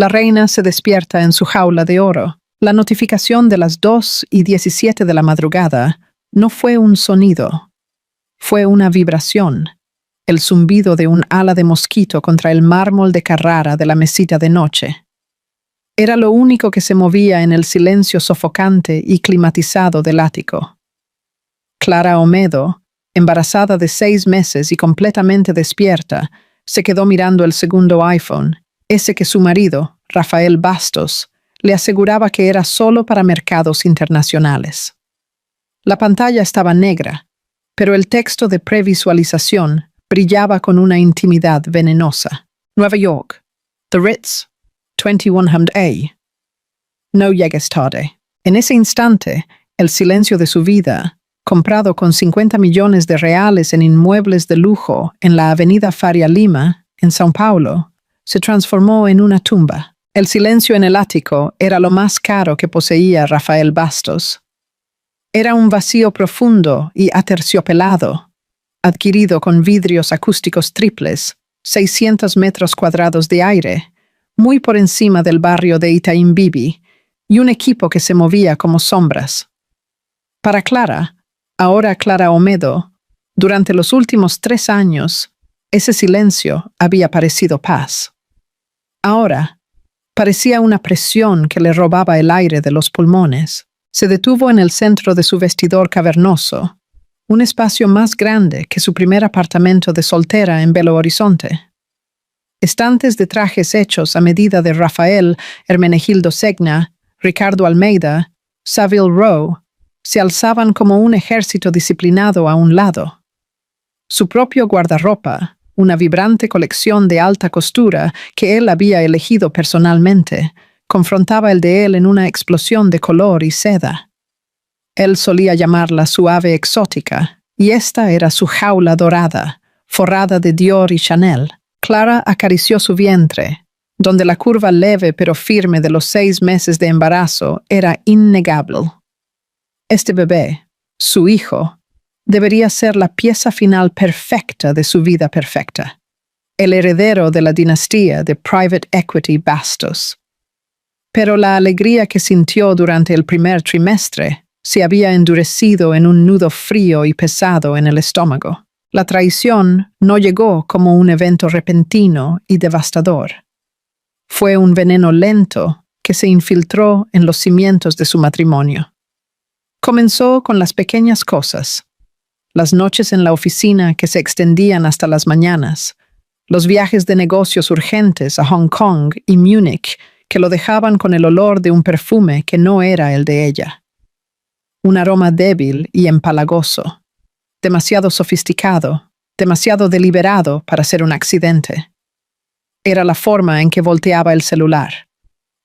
La reina se despierta en su jaula de oro. La notificación de las 2:17 de la madrugada no fue un sonido, fue una vibración, el zumbido de un ala de mosquito contra el mármol de Carrara de la mesita de noche. Era lo único que se movía en el silencio sofocante y climatizado del ático. Clara Olmedo, embarazada de 6 meses y completamente despierta, se quedó mirando el segundo iPhone, ese que su marido, Rafael Bastos, le aseguraba que era solo para mercados internacionales. La pantalla estaba negra, pero el texto de previsualización brillaba con una intimidad venenosa. Nueva York, The Ritz, 2100A. No llegues tarde. En ese instante, el silencio de su vida, comprado con 50 millones de reales en inmuebles de lujo en la avenida Faria Lima, en São Paulo, se transformó en una tumba. El silencio en el ático era lo más caro que poseía Rafael Bastos. Era un vacío profundo y aterciopelado, adquirido con vidrios acústicos triples, 600 metros cuadrados de aire, muy por encima del barrio de Itaim-Bibi, y un equipo que se movía como sombras. Para Clara, ahora Clara Olmedo, durante los últimos 3 años, ese silencio había parecido paz. Ahora, parecía una presión que le robaba el aire de los pulmones. Se detuvo en el centro de su vestidor cavernoso, un espacio más grande que su primer apartamento de soltera en Belo Horizonte. Estantes de trajes hechos a medida de Rafael, Hermenegildo Segna, Ricardo Almeida, Savile Row, se alzaban como un ejército disciplinado a un lado. Su propio guardarropa, una vibrante colección de alta costura que él había elegido personalmente, confrontaba el de él en una explosión de color y seda. Él solía llamarla su ave exótica, y esta era su jaula dorada, forrada de Dior y Chanel. Clara acarició su vientre, donde la curva leve pero firme de los 6 meses de embarazo era innegable. Este bebé, su hijo, debería ser la pieza final perfecta de su vida perfecta, el heredero de la dinastía de Private Equity Bastos. Pero la alegría que sintió durante el primer trimestre se había endurecido en un nudo frío y pesado en el estómago. La traición no llegó como un evento repentino y devastador. Fue un veneno lento que se infiltró en los cimientos de su matrimonio. Comenzó con las pequeñas cosas, las noches en la oficina que se extendían hasta las mañanas, los viajes de negocios urgentes a Hong Kong y Múnich que lo dejaban con el olor de un perfume que no era el de ella. Un aroma débil y empalagoso, demasiado sofisticado, demasiado deliberado para ser un accidente. Era la forma en que volteaba el celular,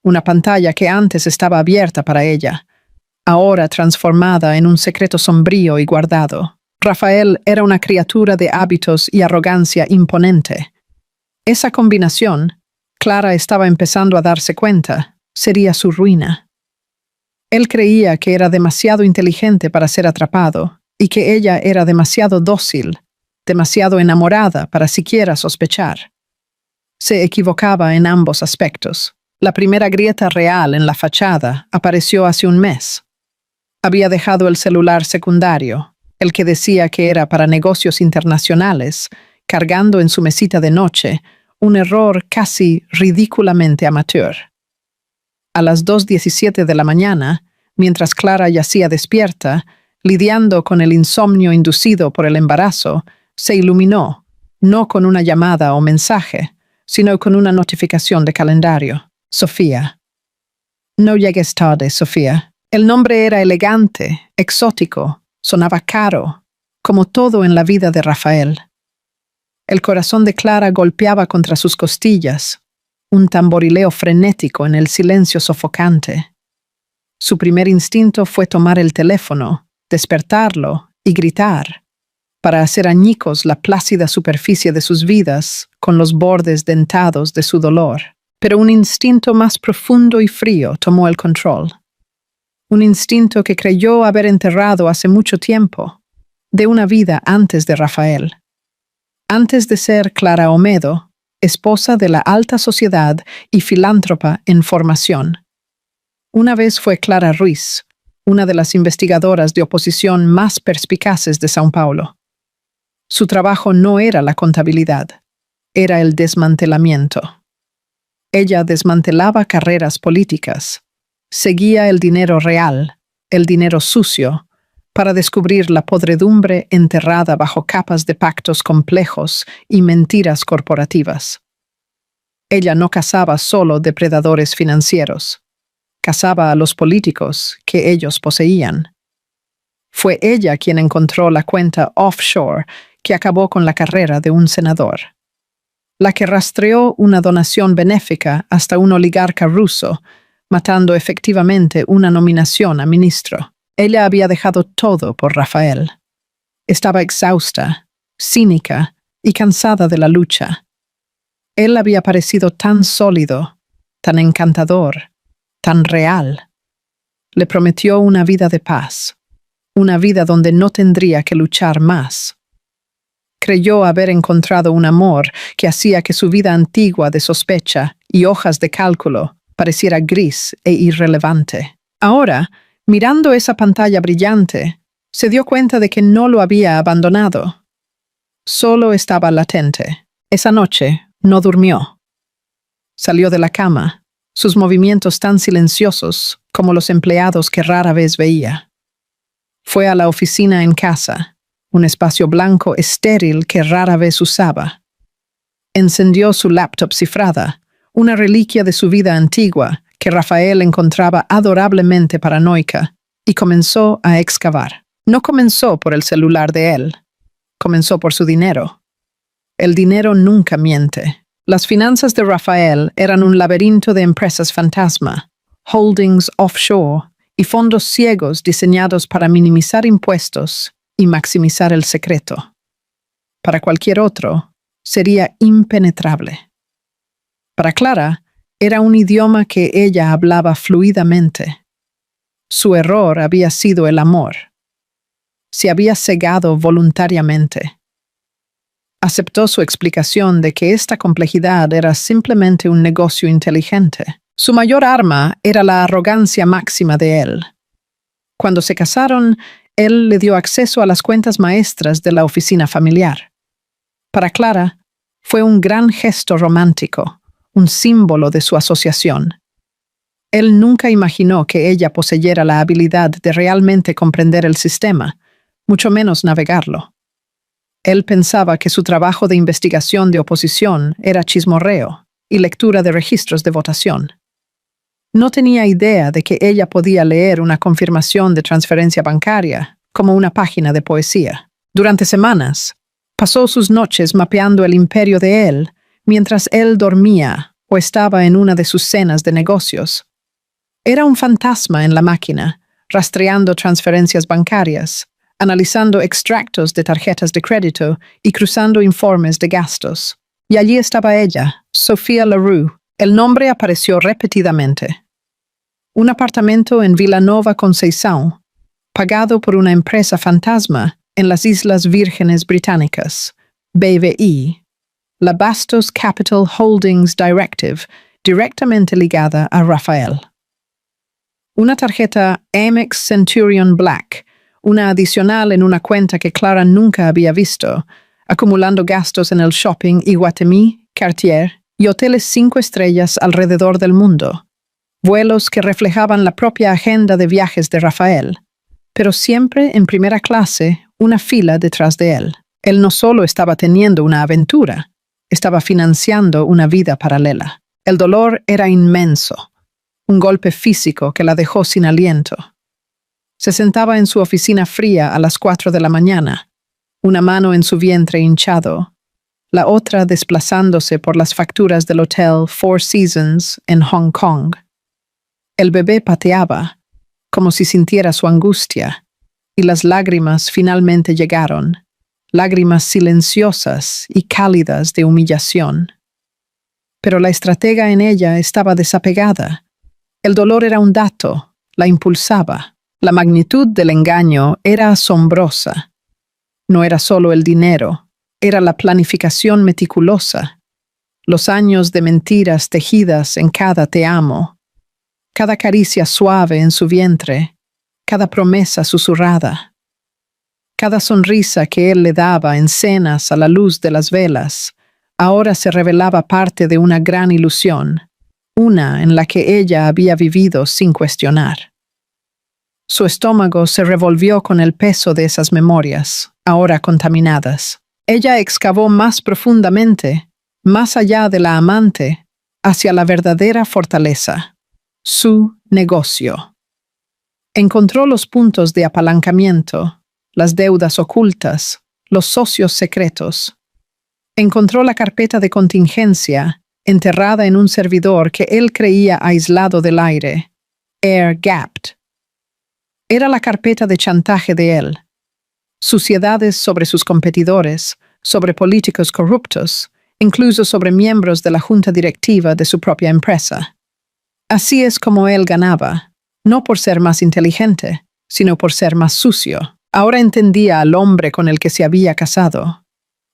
una pantalla que antes estaba abierta para ella, ahora transformada en un secreto sombrío y guardado. Rafael era una criatura de hábitos y arrogancia imponente. Esa combinación, Clara estaba empezando a darse cuenta, sería su ruina. Él creía que era demasiado inteligente para ser atrapado y que ella era demasiado dócil, demasiado enamorada para siquiera sospechar. Se equivocaba en ambos aspectos. La primera grieta real en la fachada apareció hace un mes. Había dejado el celular secundario, el que decía que era para negocios internacionales, cargando en su mesita de noche, un error casi ridículamente amateur. A las 2:17 de la mañana, mientras Clara yacía despierta, lidiando con el insomnio inducido por el embarazo, se iluminó, no con una llamada o mensaje, sino con una notificación de calendario. Sofía. No llegues tarde, Sofía. El nombre era elegante, exótico, sonaba caro, como todo en la vida de Rafael. El corazón de Clara golpeaba contra sus costillas, un tamborileo frenético en el silencio sofocante. Su primer instinto fue tomar el teléfono, despertarlo y gritar, para hacer añicos la plácida superficie de sus vidas con los bordes dentados de su dolor. Pero un instinto más profundo y frío tomó el control. Un instinto que creyó haber enterrado hace mucho tiempo, de una vida antes de Rafael. Antes de ser Clara Olmedo, esposa de la alta sociedad y filántropa en formación. Una vez fue Clara Ruiz, una de las investigadoras de oposición más perspicaces de São Paulo. Su trabajo no era la contabilidad, era el desmantelamiento. Ella desmantelaba carreras políticas, seguía el dinero real, el dinero sucio, para descubrir la podredumbre enterrada bajo capas de pactos complejos y mentiras corporativas. Ella no cazaba solo depredadores financieros, cazaba a los políticos que ellos poseían. Fue ella quien encontró la cuenta offshore que acabó con la carrera de un senador, la que rastreó una donación benéfica hasta un oligarca ruso, matando efectivamente una nominación a ministro. Ella había dejado todo por Rafael. Estaba exhausta, cínica y cansada de la lucha. Él había parecido tan sólido, tan encantador, tan real. Le prometió una vida de paz, una vida donde no tendría que luchar más. Creyó haber encontrado un amor que hacía que su vida antigua de sospecha y hojas de cálculo pareciera gris e irrelevante. Ahora, mirando esa pantalla brillante, se dio cuenta de que no lo había abandonado. Solo estaba latente. Esa noche no durmió. Salió de la cama, sus movimientos tan silenciosos como los empleados que rara vez veía. Fue a la oficina en casa, un espacio blanco estéril que rara vez usaba. Encendió su laptop cifrada, una reliquia de su vida antigua que Rafael encontraba adorablemente paranoica, y comenzó a excavar. No comenzó por el celular de él, comenzó por su dinero. El dinero nunca miente. Las finanzas de Rafael eran un laberinto de empresas fantasma, holdings offshore y fondos ciegos diseñados para minimizar impuestos y maximizar el secreto. Para cualquier otro, sería impenetrable. Para Clara, era un idioma que ella hablaba fluidamente. Su error había sido el amor. Se había cegado voluntariamente. Aceptó su explicación de que esta complejidad era simplemente un negocio inteligente. Su mayor arma era la arrogancia máxima de él. Cuando se casaron, él le dio acceso a las cuentas maestras de la oficina familiar. Para Clara, fue un gran gesto romántico, un símbolo de su asociación. Él nunca imaginó que ella poseyera la habilidad de realmente comprender el sistema, mucho menos navegarlo. Él pensaba que su trabajo de investigación de oposición era chismorreo y lectura de registros de votación. No tenía idea de que ella podía leer una confirmación de transferencia bancaria como una página de poesía. Durante semanas, pasó sus noches mapeando el imperio de él mientras él dormía o estaba en una de sus cenas de negocios. Era un fantasma en la máquina, rastreando transferencias bancarias, analizando extractos de tarjetas de crédito y cruzando informes de gastos. Y allí estaba ella, Sophia Leroux. El nombre apareció repetidamente. Un apartamento en Villanova Conceição, pagado por una empresa fantasma en las Islas Vírgenes Británicas, BVI, la Bastos Capital Holdings Directive, directamente ligada a Rafael. Una tarjeta Amex Centurion Black, una adicional en una cuenta que Clara nunca había visto, acumulando gastos en el shopping Iguatemi, Cartier y hoteles 5 estrellas alrededor del mundo. Vuelos que reflejaban la propia agenda de viajes de Rafael, pero siempre en primera clase, una fila detrás de él. Él no solo estaba teniendo una aventura, estaba financiando una vida paralela. El dolor era inmenso, un golpe físico que la dejó sin aliento. Se sentaba en su oficina fría a las 4 de la mañana, una mano en su vientre hinchado, la otra desplazándose por las facturas del hotel Four Seasons en Hong Kong. El bebé pateaba, como si sintiera su angustia, y las lágrimas finalmente llegaron, lágrimas silenciosas y cálidas de humillación. Pero la estratega en ella estaba desapegada. El dolor era un dato, la impulsaba. La magnitud del engaño era asombrosa. No era solo el dinero, era la planificación meticulosa. los años de mentiras tejidas en cada te amo, cada caricia suave en su vientre, cada promesa susurrada, cada sonrisa que él le daba en cenas a la luz de las velas, ahora se revelaba parte de una gran ilusión, una en la que ella había vivido sin cuestionar. Su estómago se revolvió con el peso de esas memorias, ahora contaminadas. Ella excavó más profundamente, más allá de la amante, hacia la verdadera fortaleza, su negocio. Encontró los puntos de apalancamiento, las deudas ocultas, los socios secretos. Encontró la carpeta de contingencia, enterrada en un servidor que él creía aislado del aire, air-gapped. Era la carpeta de chantaje de él. Suciedades sobre sus competidores, sobre políticos corruptos, incluso sobre miembros de la junta directiva de su propia empresa. Así es como él ganaba, no por ser más inteligente, sino por ser más sucio. Ahora entendía al hombre con el que se había casado.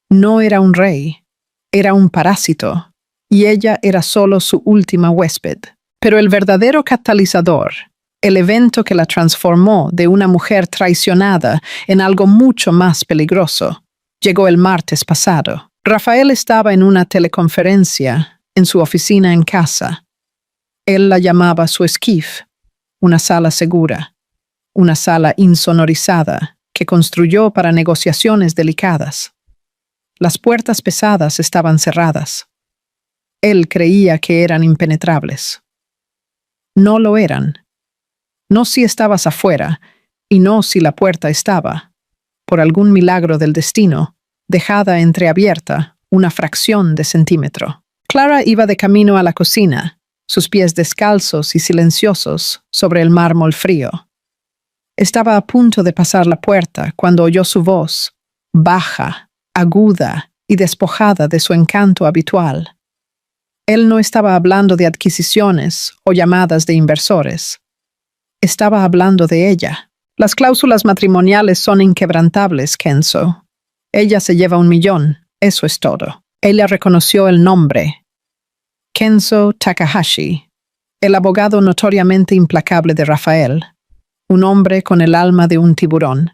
No era un rey, era un parásito, y ella era solo su última huésped. Pero el verdadero catalizador, el evento que la transformó de una mujer traicionada en algo mucho más peligroso, llegó el martes pasado. Rafael estaba en una teleconferencia en su oficina en casa. Él la llamaba su esquife, una sala segura, una sala insonorizada que construyó para negociaciones delicadas. Las puertas pesadas estaban cerradas. Él creía que eran impenetrables. No lo eran. No si estabas afuera, y no si la puerta estaba, por algún milagro del destino, dejada entreabierta una fracción de centímetro. Clara iba de camino a la cocina, sus pies descalzos y silenciosos sobre el mármol frío. Estaba a punto de pasar la puerta cuando oyó su voz, baja, aguda y despojada de su encanto habitual. Él no estaba hablando de adquisiciones o llamadas de inversores. Estaba hablando de ella. Las cláusulas matrimoniales son inquebrantables, Kenzo. Ella se lleva 1 millón, eso es todo. Ella reconoció el nombre. Kenzo Takahashi, el abogado notoriamente implacable de Rafael, un hombre con el alma de un tiburón.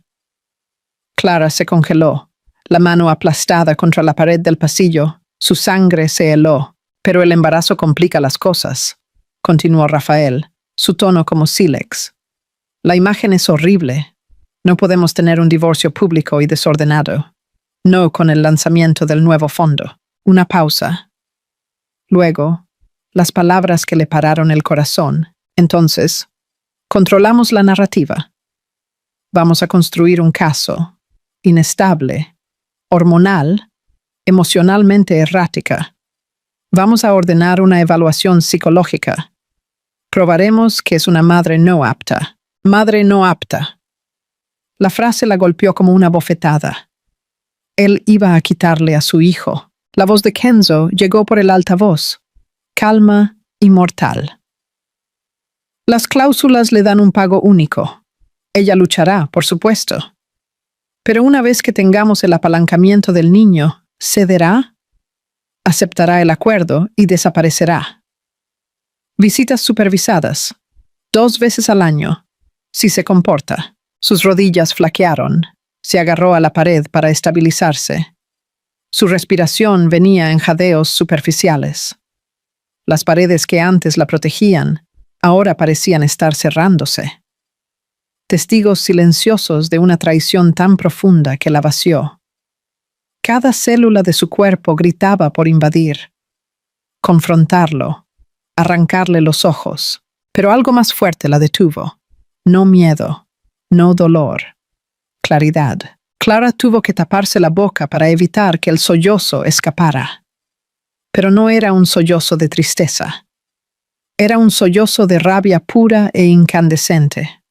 Clara se congeló, la mano aplastada contra la pared del pasillo, su sangre se heló. Pero el embarazo complica las cosas, continuó Rafael, su tono como sílex. La imagen es horrible. No podemos tener un divorcio público y desordenado. No con el lanzamiento del nuevo fondo. Una pausa. Luego, las palabras que le pararon el corazón. Entonces, controlamos la narrativa. Vamos a construir un caso inestable, hormonal, emocionalmente errática. Vamos a ordenar una evaluación psicológica. Probaremos que es una madre no apta. Madre no apta. La frase la golpeó como una bofetada. Él iba a quitarle a su hijo. La voz de Kenzo llegó por el altavoz, calma y mortal. Las cláusulas le dan un pago único. Ella luchará, por supuesto. Pero una vez que tengamos el apalancamiento del niño, ¿cederá? Aceptará el acuerdo y desaparecerá. Visitas supervisadas, 2 veces al año, si se comporta. Sus rodillas flaquearon, se agarró a la pared para estabilizarse. Su respiración venía en jadeos superficiales. Las paredes que antes la protegían, ahora parecían estar cerrándose. Testigos silenciosos de una traición tan profunda que la vació. Cada célula de su cuerpo gritaba por invadir, confrontarlo, arrancarle los ojos, pero algo más fuerte la detuvo. No miedo, no dolor, claridad. Clara tuvo que taparse la boca para evitar que el sollozo escapara. Pero no era un sollozo de tristeza. Era un sollozo de rabia pura e incandescente.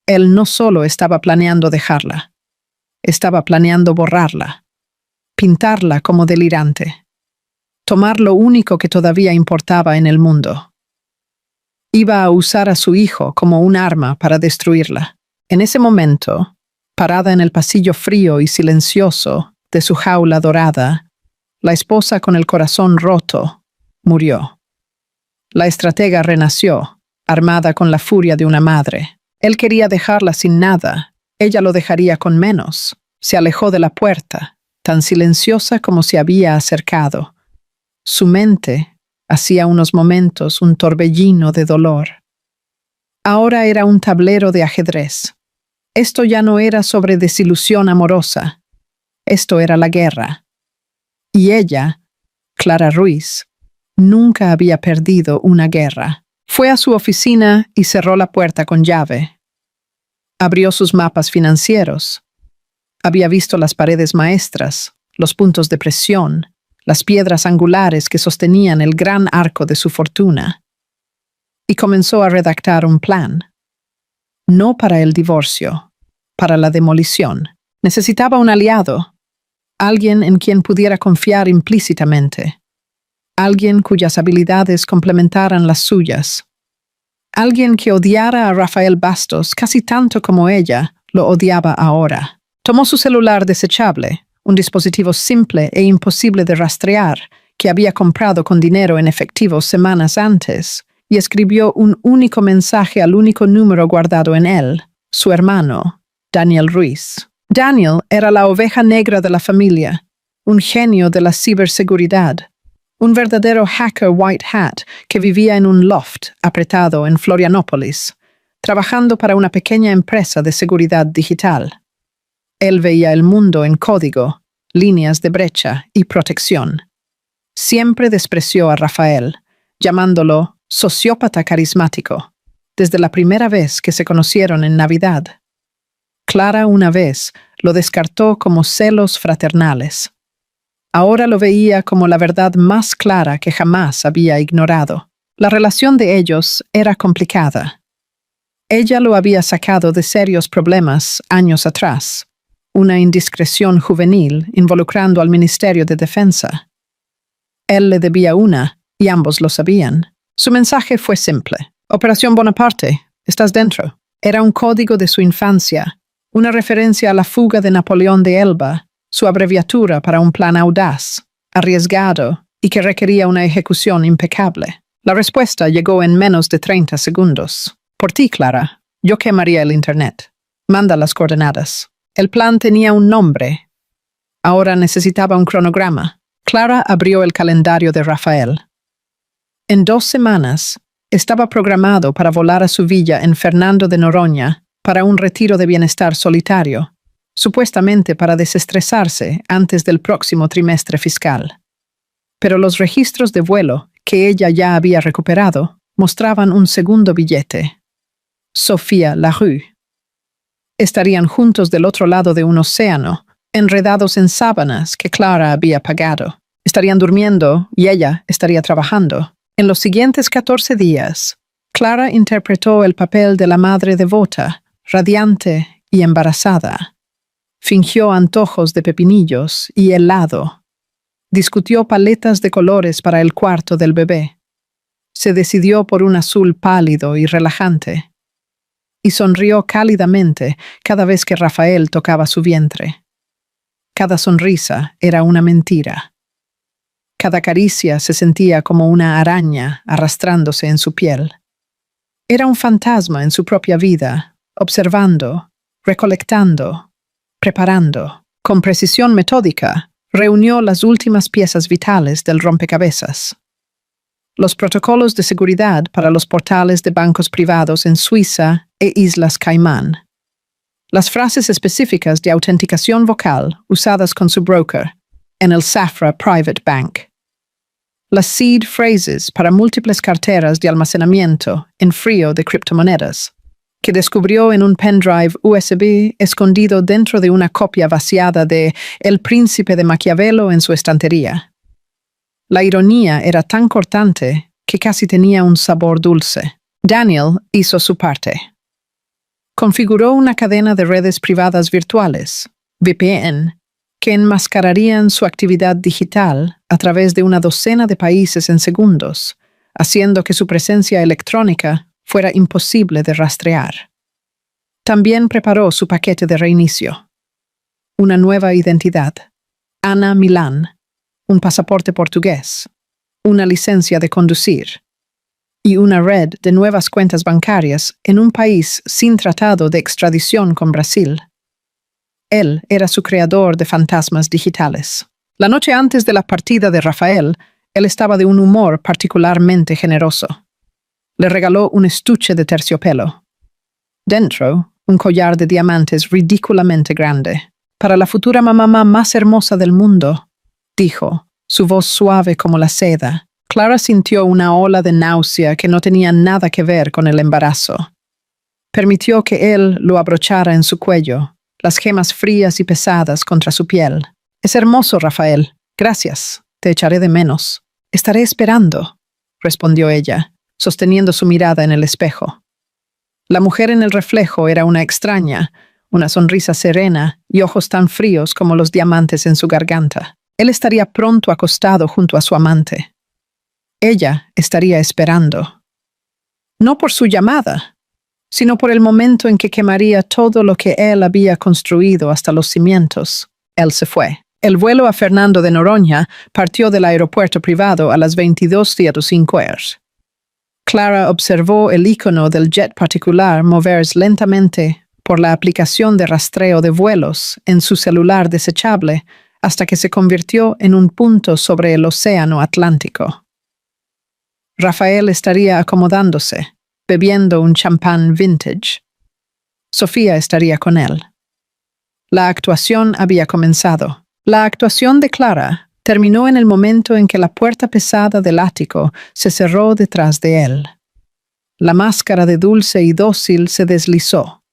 Él no solo estaba planeando dejarla, estaba planeando borrarla. Pintarla como delirante. Tomar lo único que todavía importaba en el mundo. Iba a usar a su hijo como un arma para destruirla. En ese momento, parada en el pasillo frío y silencioso de su jaula dorada, La esposa con el corazón roto murió. La estratega renació, armada con la furia de una madre. Él quería dejarla sin nada. Ella lo dejaría con menos. Se alejó de la puerta, tan silenciosa como se había acercado. Su mente, hacía unos momentos, un torbellino de dolor. Ahora era un tablero de ajedrez. Esto ya no era sobre desilusión amorosa. Esto era la guerra. Y ella, Clara Ruiz, nunca había perdido una guerra. Fue a su oficina y cerró la puerta con llave. Abrió sus mapas financieros. Había visto las paredes maestras, los puntos de presión, las piedras angulares que sostenían el gran arco de su fortuna. Y comenzó a redactar un plan. No para el divorcio, para la demolición. Necesitaba un aliado, alguien en quien pudiera confiar implícitamente, alguien cuyas habilidades complementaran las suyas, alguien que odiara a Rafael Bastos casi tanto como ella lo odiaba ahora. Tomó su celular desechable, un dispositivo simple e imposible de rastrear que había comprado con dinero en efectivo semanas antes, y escribió un único mensaje al único número guardado en él, su hermano, Daniel Ruiz. Daniel era la oveja negra de la familia, un genio de la ciberseguridad, un verdadero hacker white hat que vivía en un loft apretado en Florianópolis, trabajando para una pequeña empresa de seguridad digital. Él veía el mundo en código, líneas de brecha y protección. Siempre despreció a Rafael, llamándolo sociópata carismático, desde la primera vez que se conocieron en Navidad. Clara una vez lo descartó como celos fraternales. Ahora lo veía como la verdad más clara que jamás había ignorado. La relación de ellos era complicada. Ella lo había sacado de serios problemas años atrás, una indiscreción juvenil involucrando al Ministerio de Defensa. Él le debía una, y ambos lo sabían. Su mensaje fue simple. Operación Bonaparte, ¿estás dentro? Era un código de su infancia, una referencia a la fuga de Napoleón de Elba, su abreviatura para un plan audaz, arriesgado y que requería una ejecución impecable. La respuesta llegó en menos de 30 segundos. Por ti, Clara, yo quemaría el Internet. Manda las coordenadas. El plan tenía un nombre. Ahora necesitaba un cronograma. Clara abrió el calendario de Rafael. En 2 semanas, estaba programado para volar a su villa en Fernando de Noroña para un retiro de bienestar solitario, supuestamente para desestresarse antes del próximo trimestre fiscal. Pero los registros de vuelo, que ella ya había recuperado, mostraban un segundo billete. Sofía Larue. Estarían juntos del otro lado de un océano, enredados en sábanas que Clara había pagado. Estarían durmiendo y ella estaría trabajando. En los siguientes 14 días, Clara interpretó el papel de la madre devota, radiante y embarazada. Fingió antojos de pepinillos y helado. Discutió paletas de colores para el cuarto del bebé. Se decidió por un azul pálido y relajante. Y sonrió cálidamente cada vez que Rafael tocaba su vientre. Cada sonrisa era una mentira. Cada caricia se sentía como una araña arrastrándose en su piel. Era un fantasma en su propia vida, observando, recolectando, preparando. Con precisión metódica, reunió las últimas piezas vitales del rompecabezas. Los protocolos de seguridad para los portales de bancos privados en Suiza e Islas Caimán. Las frases específicas de autenticación vocal usadas con su broker en el Safra Private Bank. Las seed phrases para múltiples carteras de almacenamiento en frío de criptomonedas, que descubrió en un pendrive USB escondido dentro de una copia vaciada de El Príncipe de Maquiavelo en su estantería. La ironía era tan cortante que casi tenía un sabor dulce. Daniel hizo su parte. Configuró una cadena de redes privadas virtuales, VPN, que enmascararían su actividad digital a través de una docena de países en segundos, haciendo que su presencia electrónica fuera imposible de rastrear. También preparó su paquete de reinicio. Una nueva identidad, Ana Milán, un pasaporte portugués, una licencia de conducir y una red de nuevas cuentas bancarias en un país sin tratado de extradición con Brasil. Él era su creador de fantasmas digitales. La noche antes de la partida de Rafael, él estaba de un humor particularmente generoso. Le regaló un estuche de terciopelo. Dentro, un collar de diamantes ridículamente grande. Para la futura mamá más hermosa del mundo, dijo, su voz suave como la seda. Clara sintió una ola de náusea que no tenía nada que ver con el embarazo. Permitió que él lo abrochara en su cuello, las gemas frías y pesadas contra su piel. Es hermoso, Rafael. Gracias. Te echaré de menos. Estaré esperando, respondió ella, sosteniendo su mirada en el espejo. La mujer en el reflejo era una extraña, una sonrisa serena y ojos tan fríos como los diamantes en su garganta. Él estaría pronto acostado junto a su amante. Ella estaría esperando. No por su llamada, sino por el momento en que quemaría todo lo que él había construido hasta los cimientos. Él se fue. El vuelo a Fernando de Noronha partió del aeropuerto privado a las 22:05 horas. Clara observó el icono del jet particular moverse lentamente por la aplicación de rastreo de vuelos en su celular desechable hasta que se convirtió en un punto sobre el océano Atlántico. Rafael estaría acomodándose, bebiendo un champán vintage. Sofía estaría con él. La actuación había comenzado. La actuación de Clara terminó en el momento en que la puerta pesada del ático se cerró detrás de él. La máscara de dulce y dócil se deslizó.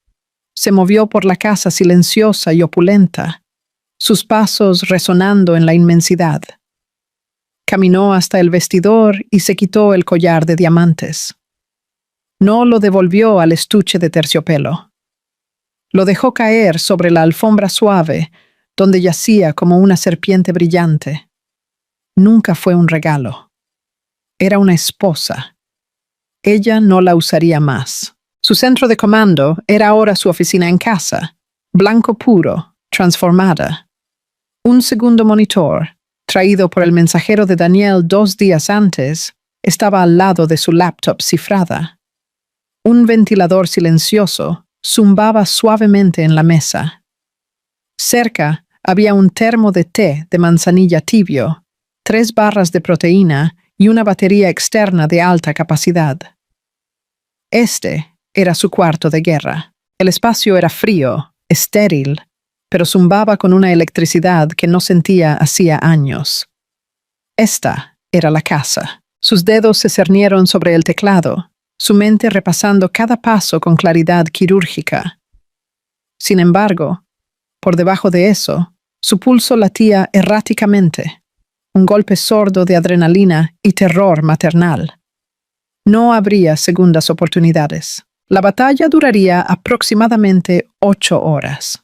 Se movió por la casa silenciosa y opulenta, sus pasos resonando en la inmensidad. Caminó hasta el vestidor y se quitó el collar de diamantes. No lo devolvió al estuche de terciopelo. Lo dejó caer sobre la alfombra suave, donde yacía como una serpiente brillante. Nunca fue un regalo. Era una esposa. Ella no la usaría más. Su centro de comando era ahora su oficina en casa, blanco puro, transformada. Un segundo monitor, traído por el mensajero de Daniel 2 días antes, estaba al lado de su laptop cifrada. Un ventilador silencioso zumbaba suavemente en la mesa. Cerca había un termo de té de manzanilla tibio, 3 barras de proteína y una batería externa de alta capacidad. Este era su cuarto de guerra. El espacio era frío, estéril, pero zumbaba con una electricidad que no sentía hacía años. Esta era la casa. Sus dedos se cernieron sobre el teclado, su mente repasando cada paso con claridad quirúrgica. Sin embargo, por debajo de eso, su pulso latía erráticamente, un golpe sordo de adrenalina y terror maternal. No habría segundas oportunidades. La batalla duraría aproximadamente 8 horas.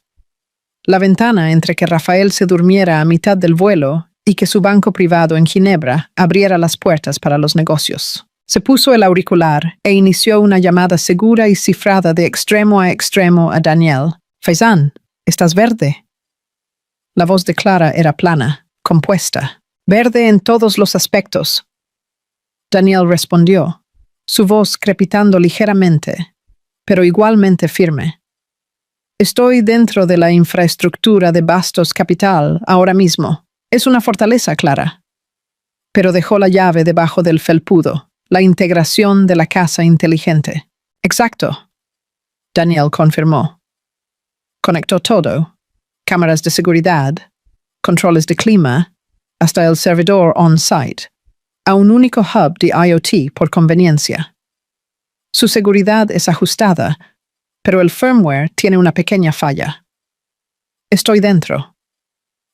La ventana entre que Rafael se durmiera a mitad del vuelo y que su banco privado en Ginebra abriera las puertas para los negocios. Se puso el auricular e inició una llamada segura y cifrada de extremo a extremo a Daniel. «Faizán, ¿estás verde?» La voz de Clara era plana, compuesta, verde en todos los aspectos. Daniel respondió, su voz crepitando ligeramente, pero igualmente firme. «Estoy dentro de la infraestructura de Bastos Capital ahora mismo. Es una fortaleza, Clara». Pero dejó la llave debajo del felpudo, la integración de la casa inteligente. «Exacto», Daniel confirmó. Conectó todo, cámaras de seguridad, controles de clima, hasta el servidor on-site, a un único hub de IoT por conveniencia. Su seguridad es ajustada, pero el firmware tiene una pequeña falla. Estoy dentro.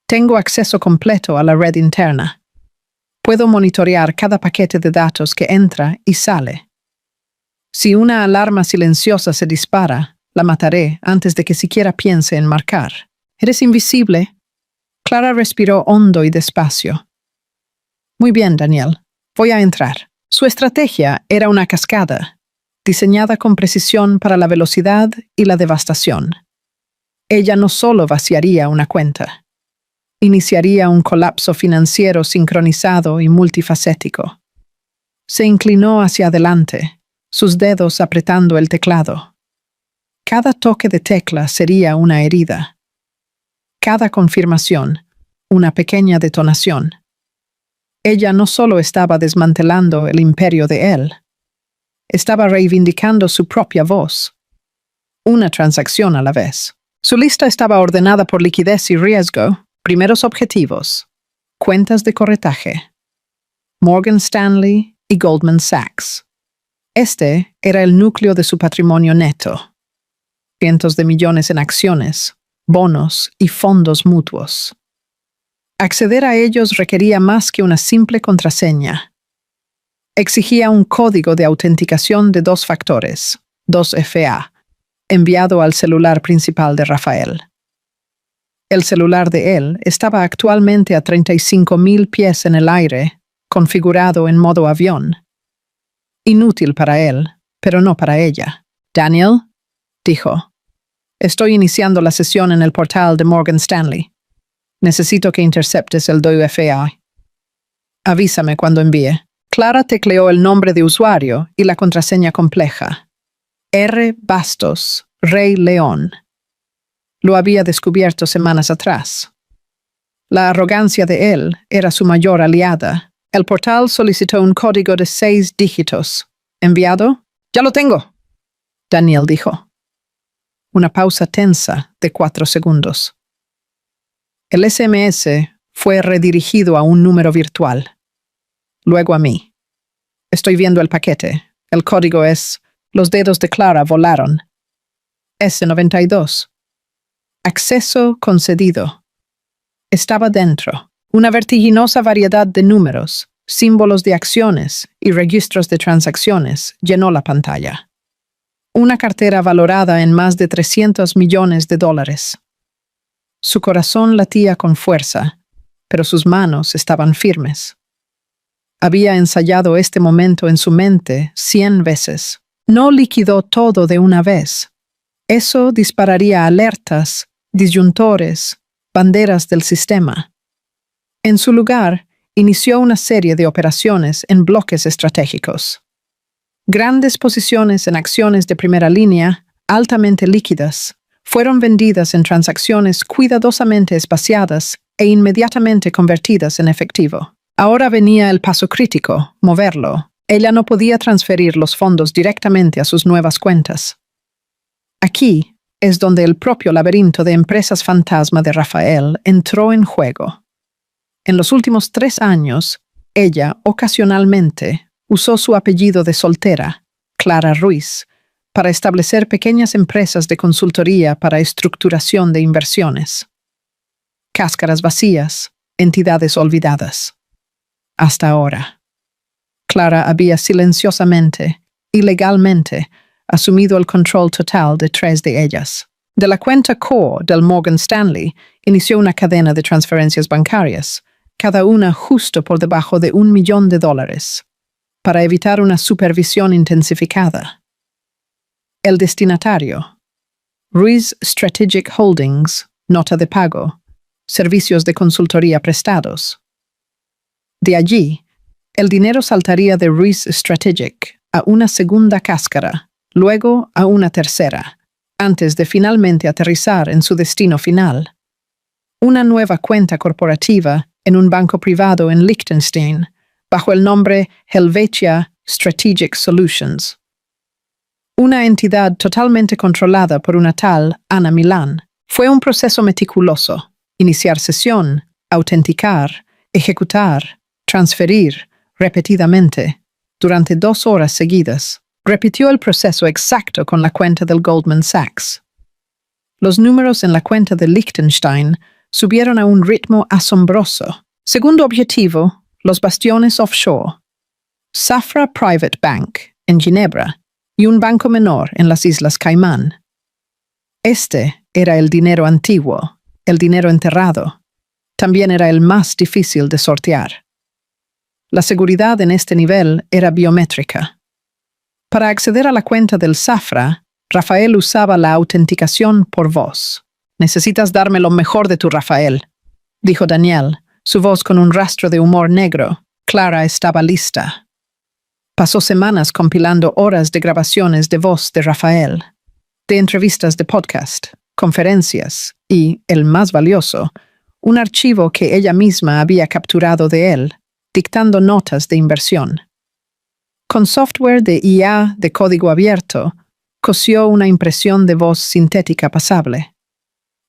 Tengo acceso completo a la red interna. Puedo monitorear cada paquete de datos que entra y sale. Si una alarma silenciosa se dispara, la mataré antes de que siquiera piense en marcar. ¿Eres invisible?» Clara respiró hondo y despacio. «Muy bien, Daniel. Voy a entrar». Su estrategia era una cascada, diseñada con precisión para la velocidad y la devastación. Ella no solo vaciaría una cuenta. iniciaría un colapso financiero sincronizado y multifacético. Se inclinó hacia adelante, sus dedos apretando el teclado. Cada toque de tecla sería una herida. Cada confirmación, una pequeña detonación. Ella no solo estaba desmantelando el imperio de él, estaba reivindicando su propia voz. Una transacción a la vez. Su lista estaba ordenada por liquidez y riesgo. Primeros objetivos: cuentas de corretaje, Morgan Stanley y Goldman Sachs. Este era el núcleo de su patrimonio neto. Cientos de millones en acciones, bonos y fondos mutuos. Acceder a ellos requería más que una simple contraseña. Exigía un código de autenticación de 2 factores, 2FA, enviado al celular principal de Rafael. El celular de él estaba actualmente a 35,000 pies en el aire, configurado en modo avión. Inútil para él, pero no para ella. «Daniel», dijo, «estoy iniciando la sesión en el portal de Morgan Stanley. Necesito que interceptes el 2FA. Avísame cuando envíe». Clara tecleó el nombre de usuario y la contraseña compleja. R. Bastos, Rey León. Lo había descubierto semanas atrás. La arrogancia de él era su mayor aliada. El portal solicitó un código de 6 dígitos. ¿Enviado? «Ya lo tengo», Daniel dijo. Una pausa tensa de 4 segundos. El SMS fue redirigido a un número virtual. Luego a mí. «Estoy viendo el paquete. El código es...». Los dedos de Clara volaron. S92. Acceso concedido. Estaba dentro. Una vertiginosa variedad de números, símbolos de acciones y registros de transacciones llenó la pantalla. Una cartera valorada en más de $300 millones. Su corazón latía con fuerza, pero sus manos estaban firmes. Había ensayado este momento en su mente 100 veces. No liquidó todo de una vez. Eso dispararía alertas, disyuntores, banderas del sistema. En su lugar, inició una serie de operaciones en bloques estratégicos. Grandes posiciones en acciones de primera línea, altamente líquidas, fueron vendidas en transacciones cuidadosamente espaciadas e inmediatamente convertidas en efectivo. Ahora venía el paso crítico, moverlo. Ella no podía transferir los fondos directamente a sus nuevas cuentas. Aquí es donde el propio laberinto de empresas fantasma de Rafael entró en juego. En los últimos 3 años, ella ocasionalmente usó su apellido de soltera, Clara Ruiz, para establecer pequeñas empresas de consultoría para estructuración de inversiones. Cáscaras vacías, entidades olvidadas. Hasta ahora. Clara había silenciosamente, ilegalmente, asumido el control total de 3 de ellas. De la cuenta core del Morgan Stanley, inició una cadena de transferencias bancarias, cada una justo por debajo de $1 millón, para evitar una supervisión intensificada. El destinatario: Ruiz Strategic Holdings, nota de pago, servicios de consultoría prestados. De allí, el dinero saltaría de Ruiz Strategic a una segunda cáscara, luego a una tercera, antes de finalmente aterrizar en su destino final. Una nueva cuenta corporativa en un banco privado en Liechtenstein, bajo el nombre Helvetia Strategic Solutions. Una entidad totalmente controlada por una tal Ana Milán. Fue un proceso meticuloso: iniciar sesión, autenticar, ejecutar, transferir, repetidamente, durante 2 horas seguidas. Repitió el proceso exacto con la cuenta del Goldman Sachs. Los números en la cuenta de Liechtenstein subieron a un ritmo asombroso. Segundo objetivo, los bastiones offshore. Safra Private Bank, en Ginebra, y un banco menor en las Islas Caimán. Este era el dinero antiguo, el dinero enterrado. También era el más difícil de sortear. La seguridad en este nivel era biométrica. Para acceder a la cuenta del Safra, Rafael usaba la autenticación por voz. «Necesitas darme lo mejor de tu Rafael», dijo Daniel, su voz con un rastro de humor negro. Clara estaba lista. Pasó semanas compilando horas de grabaciones de voz de Rafael, de entrevistas de podcast, conferencias y, el más valioso, un archivo que ella misma había capturado de él, dictando notas de inversión. Con software de IA de código abierto, cosió una impresión de voz sintética pasable.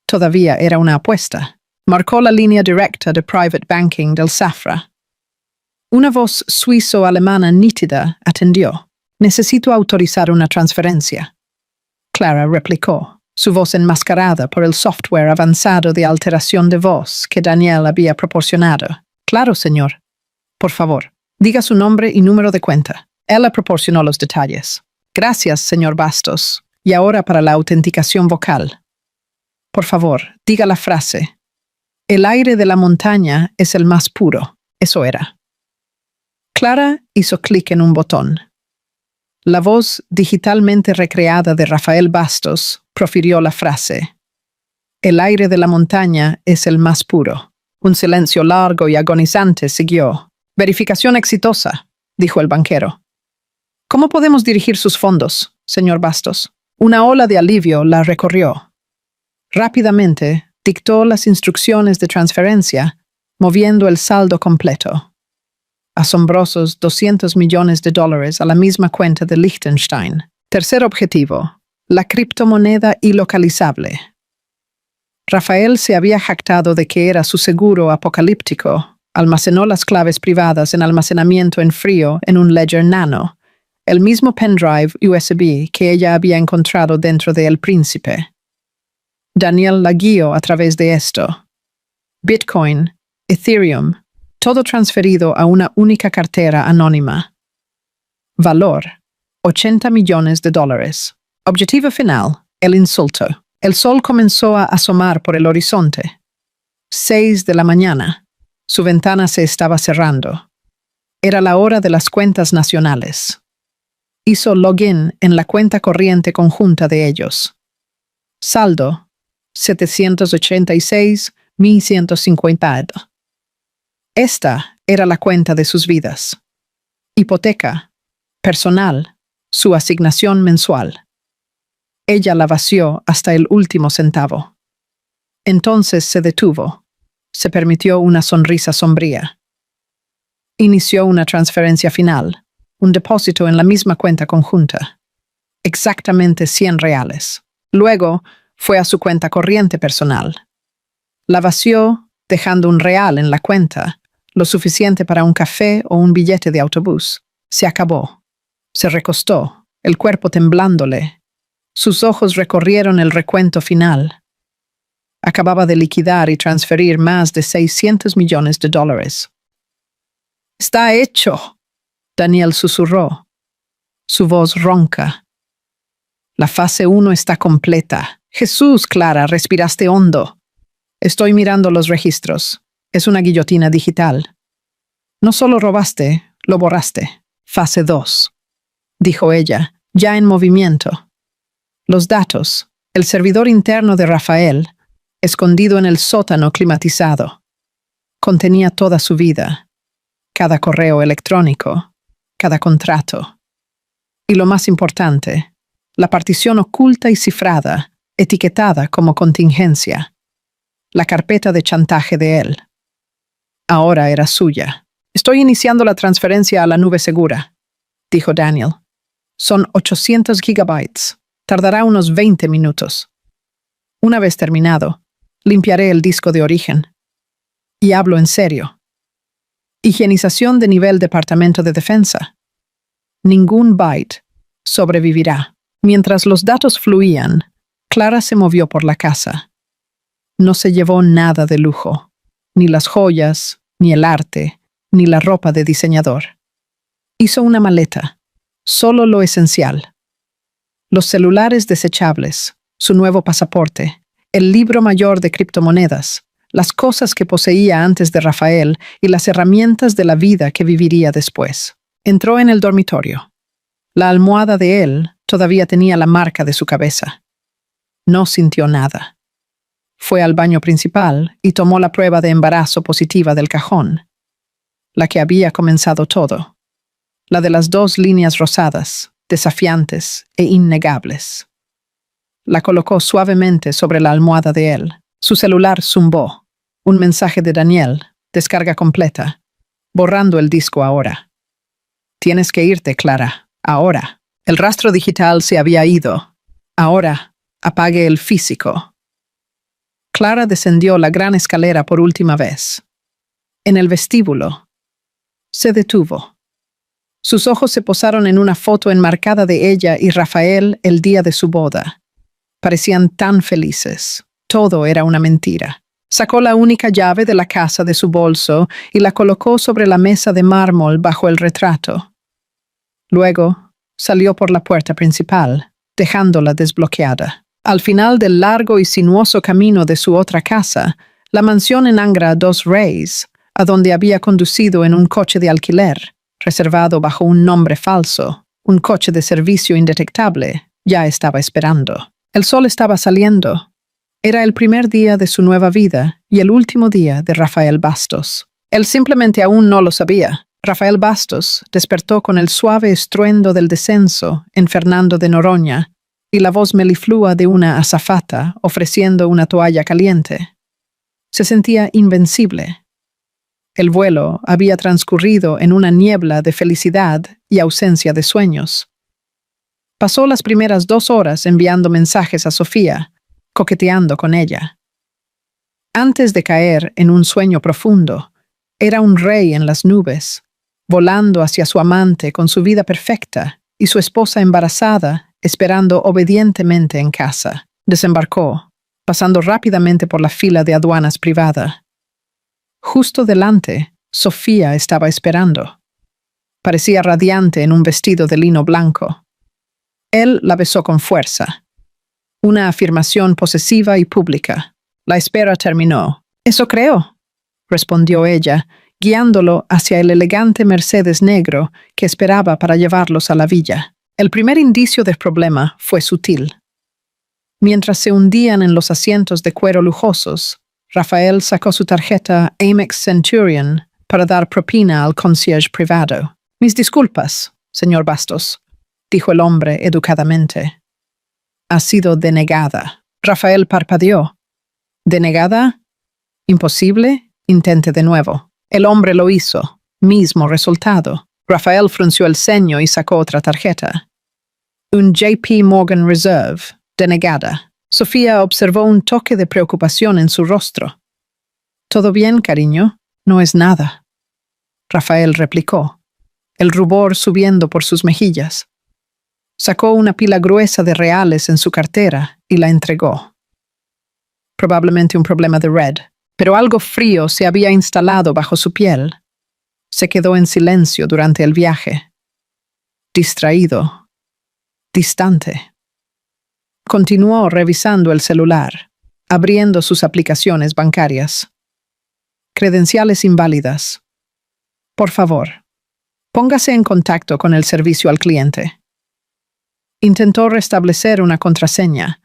Todavía era una apuesta. Marcó la línea directa de private banking del Safra. Una voz suizo-alemana nítida atendió. «Necesito autorizar una transferencia». Clara replicó, su voz enmascarada por el software avanzado de alteración de voz que Daniel había proporcionado. «Claro, señor. Por favor, diga su nombre y número de cuenta». Él le proporcionó los detalles. «Gracias, señor Bastos. Y ahora para la autenticación vocal. Por favor, diga la frase. El aire de la montaña es el más puro». Eso era. Clara hizo clic en un botón. La voz digitalmente recreada de Rafael Bastos profirió la frase. El aire de la montaña es el más puro. Un silencio largo y agonizante siguió. «Verificación exitosa», dijo el banquero. «¿Cómo podemos dirigir sus fondos, señor Bastos?» Una ola de alivio la recorrió. Rápidamente dictó las instrucciones de transferencia, moviendo el saldo completo. Asombrosos $200 millones a la misma cuenta de Liechtenstein. Tercer objetivo, la criptomoneda ilocalizable. Rafael se había jactado de que era su seguro apocalíptico. Almacenó las claves privadas en almacenamiento en frío en un Ledger Nano, el mismo pendrive USB que ella había encontrado dentro de El Príncipe. Daniel la guió a través de esto. Bitcoin, Ethereum, todo transferido a una única cartera anónima. Valor, $80 millones. Objetivo final, el insulto. El sol comenzó a asomar por el horizonte. 6 de la mañana. Su ventana se estaba cerrando. Era la hora de las cuentas nacionales. Hizo login en la cuenta corriente conjunta de ellos. Saldo, $786,150. Esta era la cuenta de sus vidas. Hipoteca, personal, su asignación mensual. Ella la vació hasta el último centavo. Entonces se detuvo. Se permitió una sonrisa sombría. Inició una transferencia final, un depósito en la misma cuenta conjunta. Exactamente $100. Luego fue a su cuenta corriente personal. La vació, dejando $1 en la cuenta, lo suficiente para un café o un billete de autobús. Se acabó. Se recostó, el cuerpo temblándole. Sus ojos recorrieron el recuento final. Acababa de liquidar y transferir más de $600 millones. «Está hecho», Daniel susurró. Su voz ronca. «La fase 1 está completa. Jesús, Clara, respiraste hondo. Estoy mirando los registros. Es una guillotina digital. No solo robaste, lo borraste. Fase 2, dijo ella, ya en movimiento. Los datos, el servidor interno de Rafael, escondido en el sótano climatizado. Contenía toda su vida, cada correo electrónico, cada contrato. Y lo más importante, la partición oculta y cifrada, etiquetada como contingencia. La carpeta de chantaje de él. Ahora era suya. «Estoy iniciando la transferencia a la nube segura», dijo Daniel. «Son 800 gigabytes. Tardará unos 20 minutos. Una vez terminado, limpiaré el disco de origen. Y hablo en serio. Higienización de nivel Departamento de Defensa. Ningún byte sobrevivirá». Mientras los datos fluían, Clara se movió por la casa. No se llevó nada de lujo, ni las joyas, ni el arte, ni la ropa de diseñador. Hizo una maleta, solo lo esencial. Los celulares desechables, su nuevo pasaporte, el libro mayor de criptomonedas, las cosas que poseía antes de Rafael y las herramientas de la vida que viviría después. Entró en el dormitorio. La almohada de él todavía tenía la marca de su cabeza. No sintió nada. Fue al baño principal y tomó la prueba de embarazo positiva del cajón, la que había comenzado todo, la de las 2 líneas rosadas, desafiantes e innegables. La colocó suavemente sobre la almohada de él. Su celular zumbó. Un mensaje de Daniel, descarga completa, borrando el disco ahora. Tienes que irte, Clara, ahora. El rastro digital se había ido. Ahora, apague el físico. Clara descendió la gran escalera por última vez. En el vestíbulo, se detuvo. Sus ojos se posaron en una foto enmarcada de ella y Rafael el día de su boda. Parecían tan felices. Todo era una mentira. Sacó la única llave de la casa de su bolso y la colocó sobre la mesa de mármol bajo el retrato. Luego, salió por la puerta principal, dejándola desbloqueada. Al final del largo y sinuoso camino de su otra casa, la mansión en Angra dos Reis, a donde había conducido en un coche de alquiler, reservado bajo un nombre falso, un coche de servicio indetectable, ya estaba esperando. El sol estaba saliendo. Era el primer día de su nueva vida y el último día de Rafael Bastos. Él simplemente aún no lo sabía. Rafael Bastos despertó con el suave estruendo del descenso en Fernando de Noronha y la voz meliflua de una azafata ofreciendo una toalla caliente. Se sentía invencible. El vuelo había transcurrido en una niebla de felicidad y ausencia de sueños. Pasó las primeras 2 horas enviando mensajes a Sofía, coqueteando con ella. Antes de caer en un sueño profundo, era un rey en las nubes, volando hacia su amante con su vida perfecta y su esposa embarazada, esperando obedientemente en casa. Desembarcó, pasando rápidamente por la fila de aduanas privada. Justo delante, Sofía estaba esperando. Parecía radiante en un vestido de lino blanco. Él la besó con fuerza. Una afirmación posesiva y pública. La espera terminó. «Eso creo», respondió ella, guiándolo hacia el elegante Mercedes negro que esperaba para llevarlos a la villa. El primer indicio del problema fue sutil. Mientras se hundían en los asientos de cuero lujosos, Rafael sacó su tarjeta Amex Centurion para dar propina al concierge privado. «Mis disculpas, señor Bastos», dijo el hombre educadamente. «Ha sido denegada». Rafael parpadeó. «¿Denegada? Imposible. Intente de nuevo». El hombre lo hizo. Mismo resultado. Rafael frunció el ceño y sacó otra tarjeta. Un JP Morgan Reserve. Denegada. Sofía observó un toque de preocupación en su rostro. «¿Todo bien, cariño? No es nada», Rafael replicó, el rubor subiendo por sus mejillas. Sacó una pila gruesa de reales en su cartera y la entregó. Probablemente un problema de red, pero algo frío se había instalado bajo su piel. Se quedó en silencio durante el viaje. Distraído. Distante. Continuó revisando el celular, abriendo sus aplicaciones bancarias. Credenciales inválidas. Por favor, póngase en contacto con el servicio al cliente. Intentó restablecer una contraseña.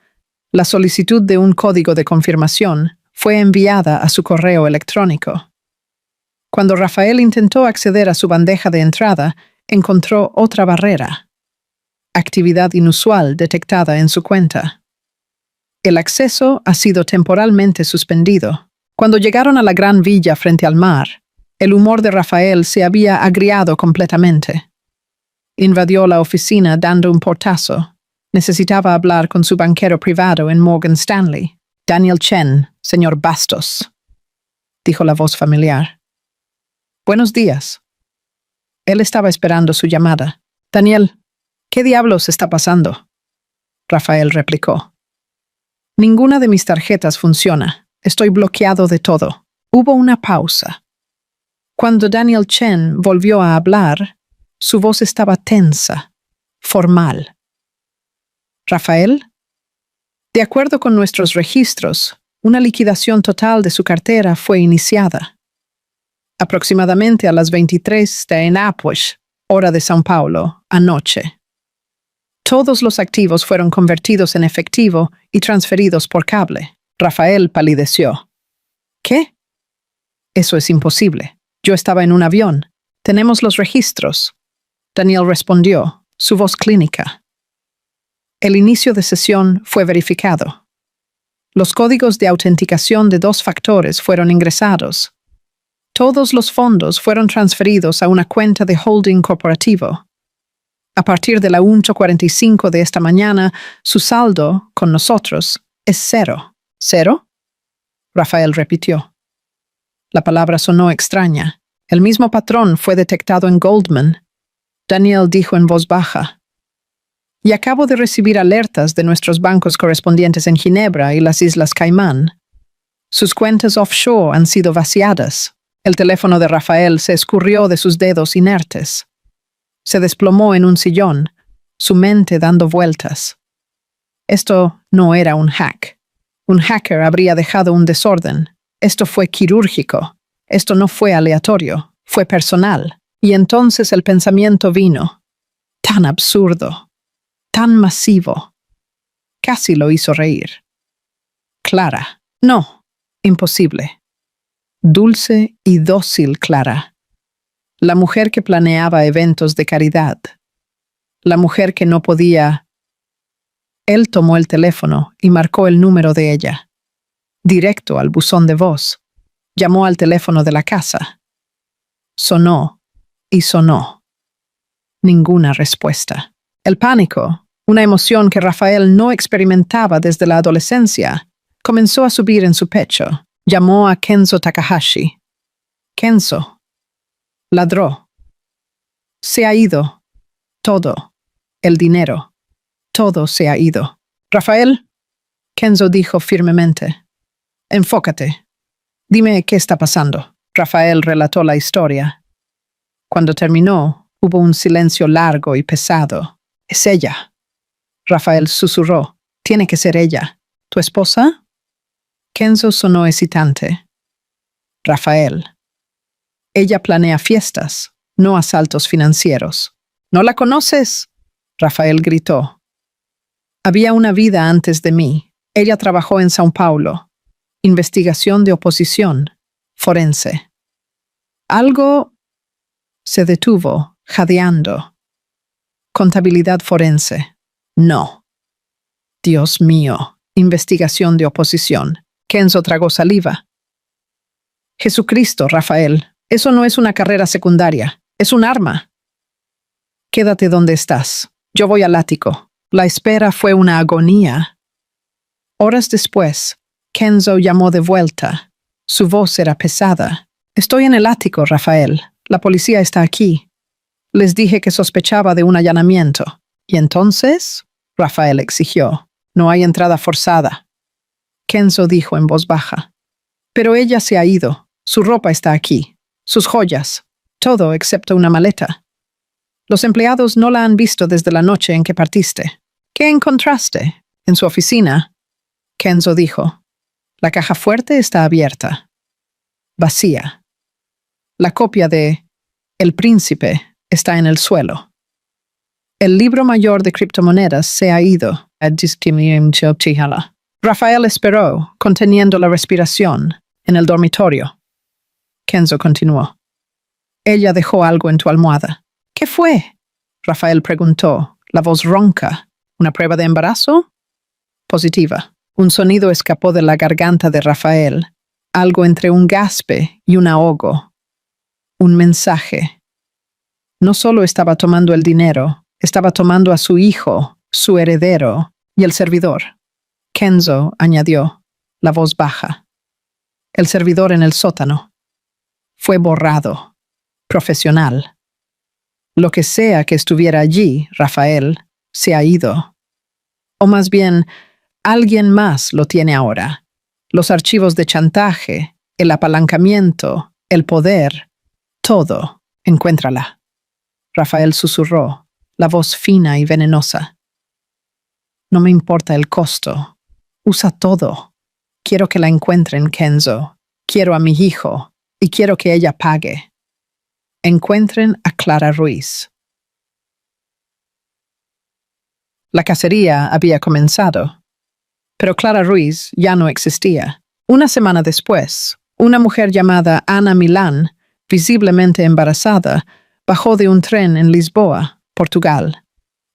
La solicitud de un código de confirmación fue enviada a su correo electrónico. Cuando Rafael intentó acceder a su bandeja de entrada, encontró otra barrera. Actividad inusual detectada en su cuenta. El acceso ha sido temporalmente suspendido. Cuando llegaron a la gran villa frente al mar, el humor de Rafael se había agriado completamente. Invadió la oficina dando un portazo. Necesitaba hablar con su banquero privado en Morgan Stanley. «Daniel Chen, señor Bastos», dijo la voz familiar. «Buenos días». Él estaba esperando su llamada. «Daniel, ¿qué diablos está pasando?», Rafael replicó. «Ninguna de mis tarjetas funciona. Estoy bloqueado de todo». Hubo una pausa. Cuando Daniel Chen volvió a hablar, su voz estaba tensa, formal. «Rafael, de acuerdo con nuestros registros, una liquidación total de su cartera fue iniciada. Aproximadamente a las 23 en Apuish, hora de São Paulo, anoche. Todos los activos fueron convertidos en efectivo y transferidos por cable. Rafael palideció. ¿Qué? Eso es imposible. Yo estaba en un avión. Tenemos los registros. Daniel respondió, su voz clínica. El inicio de sesión fue verificado. Los códigos de autenticación de 2 factores fueron ingresados. Todos los fondos fueron transferidos a una cuenta de holding corporativo. A partir de la 1:45 de esta mañana, su saldo con nosotros es 0. ¿Cero? Rafael repitió. La palabra sonó extraña. El mismo patrón fue detectado en Goldman. Daniel dijo en voz baja. Y acabo de recibir alertas de nuestros bancos correspondientes en Ginebra y las Islas Caimán. Sus cuentas offshore han sido vaciadas. El teléfono de Rafael se escurrió de sus dedos inertes. Se desplomó en un sillón, su mente dando vueltas. Esto no era un hack. Un hacker habría dejado un desorden. Esto fue quirúrgico. Esto no fue aleatorio. Fue personal. Y entonces el pensamiento vino. Tan absurdo. Tan masivo. Casi lo hizo reír. Clara. No. Imposible. Dulce y dócil Clara. La mujer que planeaba eventos de caridad. La mujer que no podía. Él tomó el teléfono y marcó el número de ella. Directo al buzón de voz. Llamó al teléfono de la casa. Sonó y sonó. Ninguna respuesta. El pánico, una emoción que Rafael no experimentaba desde la adolescencia, comenzó a subir en su pecho. Llamó a Kenzo Takahashi. Kenzo. Ladró. Se ha ido. Todo. El dinero. Todo se ha ido. Rafael, Kenzo dijo firmemente. Enfócate. Dime qué está pasando. Rafael relató la historia. Cuando terminó, hubo un silencio largo y pesado. Es ella. Rafael susurró. Tiene que ser ella. ¿Tu esposa? Kenzo sonó hesitante. Rafael. Ella planea fiestas, no asaltos financieros. ¿No la conoces? Rafael gritó. Había una vida antes de mí. Ella trabajó en São Paulo. Investigación de oposición. Forense. Algo se detuvo, jadeando. Contabilidad forense. No. Dios mío. Investigación de oposición. Kenzo tragó saliva. Jesucristo, Rafael. Eso no es una carrera secundaria. Es un arma. Quédate donde estás. Yo voy al ático. La espera fue una agonía. Horas después, Kenzo llamó de vuelta. Su voz era pesada. Estoy en el ático, Rafael. La policía está aquí. Les dije que sospechaba de un allanamiento. ¿Y entonces? Rafael exigió. No hay entrada forzada. Kenzo dijo en voz baja. Pero ella se ha ido. Su ropa está aquí. Sus joyas. Todo excepto una maleta. Los empleados no la han visto desde la noche en que partiste. ¿Qué encontraste? En su oficina. Kenzo dijo. La caja fuerte está abierta. Vacía. La copia de El Príncipe está en el suelo. El libro mayor de criptomonedas se ha ido. Rafael esperó, conteniendo la respiración, en el dormitorio. Kenzo continuó. Ella dejó algo en tu almohada. ¿Qué fue? Rafael preguntó, la voz ronca. ¿Una prueba de embarazo? Positiva. Un sonido escapó de la garganta de Rafael, algo entre un gaspe y un ahogo. Un mensaje. No solo estaba tomando el dinero, estaba tomando a su hijo, su heredero y el servidor. Kenzo añadió, la voz baja. El servidor en el sótano. Fue borrado. Profesional. Lo que sea que estuviera allí, Rafael, se ha ido. O más bien, alguien más lo tiene ahora. Los archivos de chantaje, el apalancamiento, el poder, todo. Encuéntrala. Rafael susurró, la voz fina y venenosa. No me importa el costo. Usa todo. Quiero que la encuentren, Kenzo. Quiero a mi hijo. Y quiero que ella pague. Encuentren a Clara Ruiz. La cacería había comenzado. Pero Clara Ruiz ya no existía. Una semana después, una mujer llamada Ana Milán, visiblemente embarazada, bajó de un tren en Lisboa, Portugal.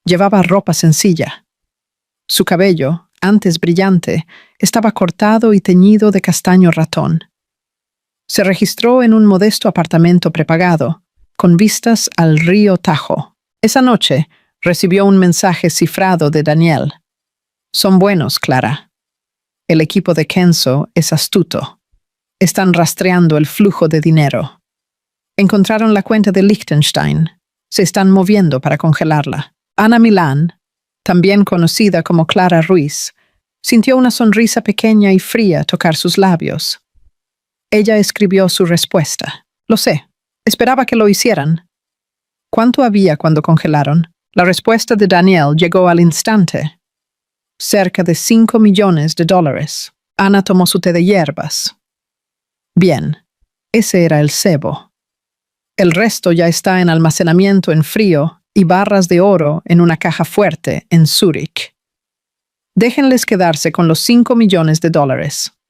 Llevaba ropa sencilla. Su cabello, antes brillante, estaba cortado y teñido de castaño ratón. Se registró en un modesto apartamento prepagado, con vistas al río Tajo. Esa noche, recibió un mensaje cifrado de Daniel. Son buenos, Clara. El equipo de Kenzo es astuto. Están rastreando el flujo de dinero. Encontraron la cuenta de Liechtenstein. Se están moviendo para congelarla. Ana Milán, también conocida como Clara Ruiz, sintió una sonrisa pequeña y fría tocar sus labios. Ella escribió su respuesta. Lo sé. Esperaba que lo hicieran. ¿Cuánto había cuando congelaron? La respuesta de Daniel llegó al instante. Cerca de $5 millones. Ana tomó su té de hierbas. Bien, ese era el cebo. El resto ya está en almacenamiento en frío y barras de oro en una caja fuerte en Zúrich. Déjenles quedarse con los $5 millones.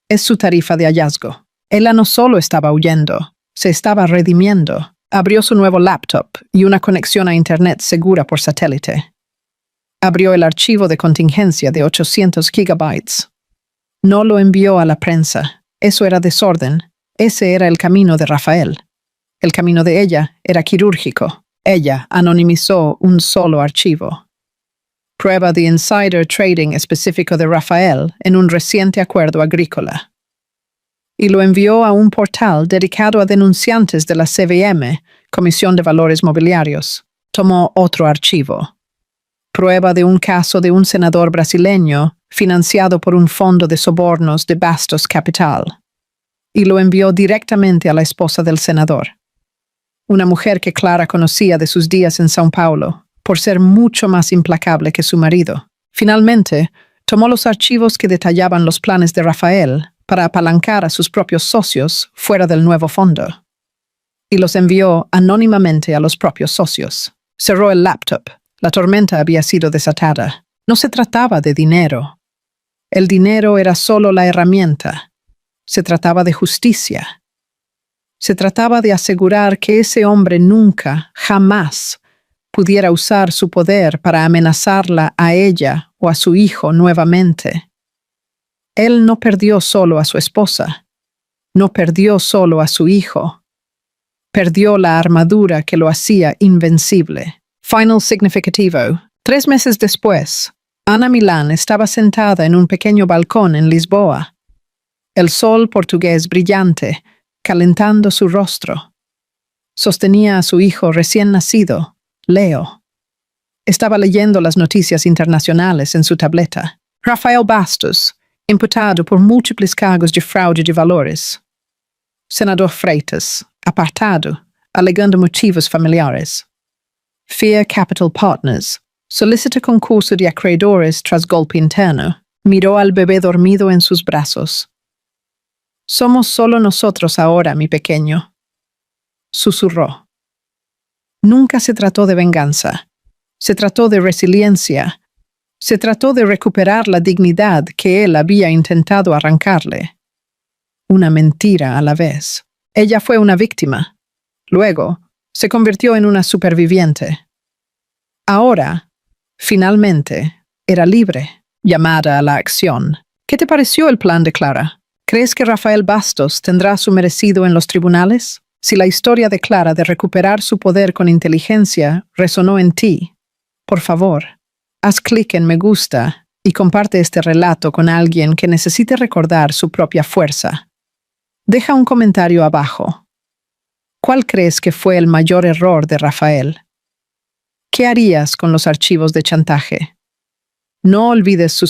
Es su tarifa de hallazgo. Ella no solo estaba huyendo, se estaba redimiendo. Abrió su nuevo laptop y una conexión a Internet segura por satélite. Abrió el archivo de contingencia de 800 gigabytes. No lo envió a la prensa. Eso era desorden. Ese era el camino de Rafael. El camino de ella era quirúrgico. Ella anonimizó un solo archivo. Prueba de insider trading específico de Rafael en un reciente acuerdo agrícola. Y lo envió a un portal dedicado a denunciantes de la CVM, Comisión de Valores Mobiliarios. Tomó otro archivo. Prueba de un caso de un senador brasileño financiado por un fondo de sobornos de Bastos Capital. Y lo envió directamente a la esposa del senador. Una mujer que Clara conocía de sus días en São Paulo, por ser mucho más implacable que su marido. Finalmente, tomó los archivos que detallaban los planes de Rafael para apalancar a sus propios socios fuera del nuevo fondo. Y los envió anónimamente a los propios socios. Cerró el laptop. La tormenta había sido desatada. No se trataba de dinero. El dinero era solo la herramienta. Se trataba de justicia. Se trataba de asegurar que ese hombre nunca, jamás, pudiera usar su poder para amenazarla a ella o a su hijo nuevamente. Él no perdió solo a su esposa. No perdió solo a su hijo. Perdió la armadura que lo hacía invencible. Final significativo. 3 meses después, Ana Milán estaba sentada en un pequeño balcón en Lisboa. El sol portugués brillante, calentando su rostro. Sostenía a su hijo recién nacido, Leo. Estaba leyendo las noticias internacionales en su tableta. Rafael Bastos, imputado por múltiples cargos de fraude de valores. Senador Freitas, apartado, alegando motivos familiares. Fear Capital Partners, solicita concurso de acreedores tras golpe interno. Miró al bebé dormido en sus brazos. Somos solo nosotros ahora, mi pequeño. Susurró. Nunca se trató de venganza. Se trató de resiliencia. Se trató de recuperar la dignidad que él había intentado arrancarle. Una mentira a la vez. Ella fue una víctima. Luego, se convirtió en una superviviente. Ahora, finalmente, era libre, llamada a la acción. ¿Qué te pareció el plan de Clara? ¿Crees que Rafael Bastos tendrá su merecido en los tribunales? Si la historia de Clara de recuperar su poder con inteligencia resonó en ti, por favor, haz clic en me gusta y comparte este relato con alguien que necesite recordar su propia fuerza. Deja un comentario abajo. ¿Cuál crees que fue el mayor error de Rafael? ¿Qué harías con los archivos de chantaje? No olvides suscribirte